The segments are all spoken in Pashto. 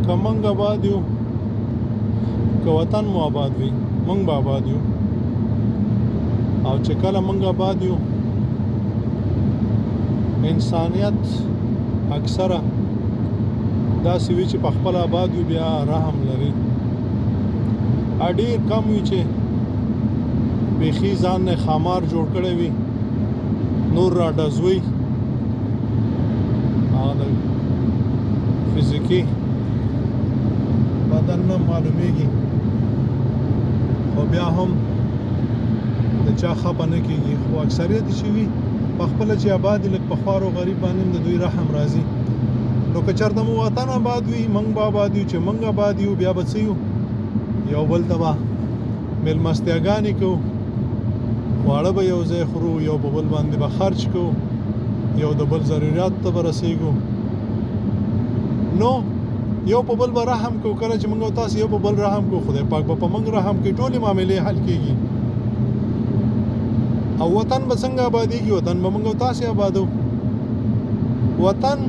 که موږ آباد یو، که وطن مو آباد وي، موږ به آباد یو. او چې کله موږ آباد یو، انسانیت اکثره داسې وي چې په خپل آباد یو بیا رحم لري. ډېر کم وي چې بیخي ځان نه خامار جوړ کړی وي، نور را ډزوي او د فزیکي بدن نه معلومیږي، خو بیا هم د چا خپه نه کېږي. خو اکثریت چې وي په خپله چې آباد لږ په خوار او غریب باندې هم د دوی رحم راځي. نو که چېرته مو وطن آباد وي، موږ به آباد یو. چې موږ آباد یو بیا به څه یو، یو بل ته به میلمستیاګانې کوو، خواړه به یو ځای خورو، یو په بل باندې به خرچ کوو، یو د بل ضرورت ته به رسېږو. نو یو په بل به رحم کوو. کله چې موږ او تاسو یو په بل رحم کوو، خدای پاک به په موږ رحم کوي، ټولې معاملې حل کېږي. او وطن به څنګه آبادېږي؟ وطن به موږ او تاسې آبادو. وطن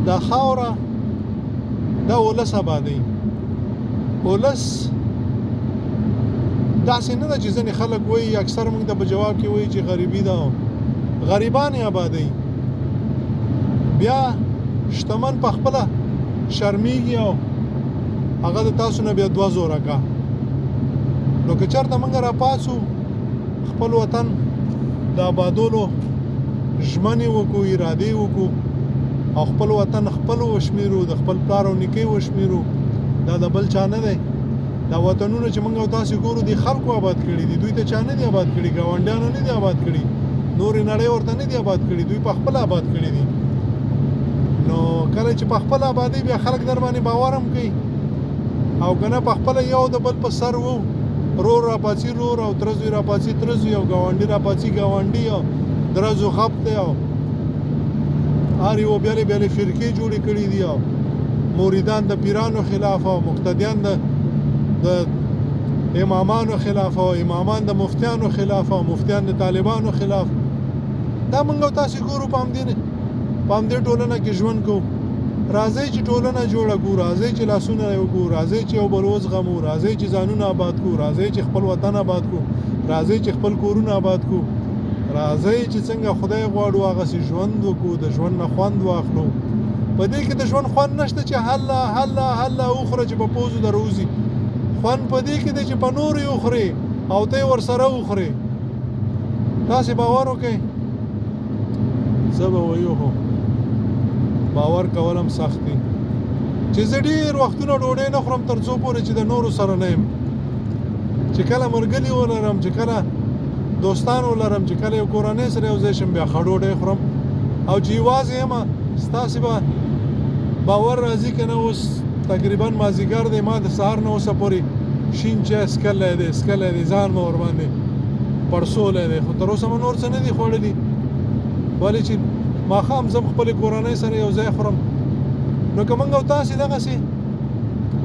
دا خاوره دا ولس آبادوي. ولس داسې نه ده چې ځینې خلک وایي، اکثر موږ ته په جواب کې وایي چې غریبي ده، غریبان یې آبادوي. بیا شتمن په خپله شرمېږي او هغه د تاسو نه بیا دوه زوره کا. نو که چېرته موږ راپاڅو، خپل وطن د آبادولو ژمنې وکړو، ارادې وکړو او خپل وطن خپل وشمېرو، د خپل پلار او نیکۍ وشمېرو، دا د بل چا نه دی. دا وطنونه چې موږ او تاسې ګورو، دي خلکو آباد کړي دي، دوی ته چا نه دي آباد کړي، ګاونډیانو نه دي آباد کړي، نورې نړۍ ورته نه دي آباد کړي، دوی په خپل آباد کړي دي. نو کله چې په خپل آبادۍ بیا خلک در باندې باور هم کوي، او که نه په خپله یو د بل په سر وو، رور راپاڅي رور او ترزوی راپاڅي ترزوی او ګاونډي راپاڅي ګاونډي او درزو خپ دی او هر یو بیلې بیلې فرقې جوړې کړي دي، او موریدان د پیرانو خلاف او مقتدیان د امامانو خلاف او امامان د مفتیانو خلاف او مفتیان د طالبانو خلاف. دا موږ او تاسې ګورو، په همدې ټولنه کې ژوند کوو. راځئ چې ټولنه جوړه کړو، راځئ چې لاسونه یو کړو، راځئ چې یو بل وزغمو، راځئ چې ځانونه آباد کړو، راځئ چې خپل وطن آباد کړو، راځئ چې خپل کورونه آباد کړو، راځئ چې څنګه خدای غواړو هغسې ژوند وکړو، د ژوند نه خوند واخلو. په دې کې د ژوند خوند نشته چې هله هله هله وخوره چې په پوزو در وځي. خوند په دې کې دی چې په نورو یې وخورې او ته یې ورسره وخورې. تاسې باور وکړئ، زه به ویو خو باور کول هم سخت دي چې زه ډېر وختونه ډوډۍ نه خورم تر څو پورې چې د نورو سره نه یم. چې کله ملګري ولرم، چې کله دوستان ولرم، چې کله یو کورنۍ سره یو ځای شم، بیا ښه ډوډۍ خورم. او چې یوازې یم، ستاسې به باور راځي که نه، اوس تقریبا مازدیګر دی، ما د سهار نه اوسه پورې شین چای څښلی دی، ځان مې ورباندې پړسولی دی، خو تر اوسه مې نور څه نه دي خوړلي. ولې چې ماښام زه خپلې کورنۍ سره یو ځای خورم. نو که موږ او تاسې دغسې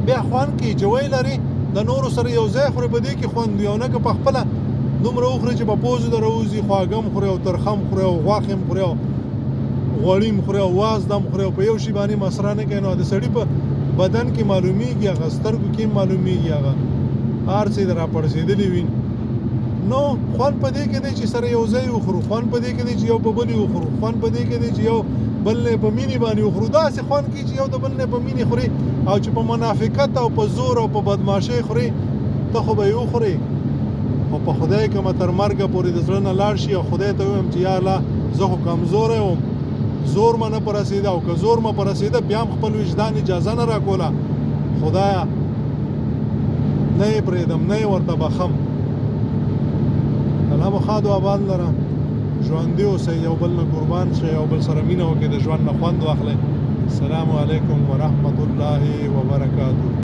بیا خوند کوي، جوی لري، د نورو سره یو ځای خوري، په دې کې خوند وي. او نه که په خپله دومره وخوري چې په پوزو در وځي، خواږه هم خوري او ترخه هم خوري او غوښې هم خوري او غوړي هم خوري او وازده هم خوري او په یو شي باندې مسره نه کوي. نو د سړي په بدن کې معلومیږي، هغه سترګو کې معلومیږي، هغه هر څه را پړسېدلي وي. نو خوند په دې کې دی چې سره یو ځای وخورو، خوند په دې کې دی چې یو په بل وخورو، خوند په دې کې دی چې یو بل نه په مینې باندې وخورو. داسې خوند کوي چې یو د بل نه په مینې خوري، او چې په منافقت او په زور او په بدماشۍ خوري، ته خو به یې وخورې. خو په خدای که مې تر مرګه پورې د زړه نه لاړ شي او خدای ته ووایم چې یا الله زه خو کمزوری وم، زور مې نه په رسېده، او که زور مې په رسېده بیا هم خپل وجدان اجازه نه راکوله، خدایه نه یې پرېږدم، نه یې ورته بخم. الله مو ښاد و آباد لره، ژوندي اوسئ، یو بل نه قربان شئ، یو بل سره مینه وکړئ، د ژوند نه خوند واخلئ. السلام علیکم ورحمة الله وبرکاته.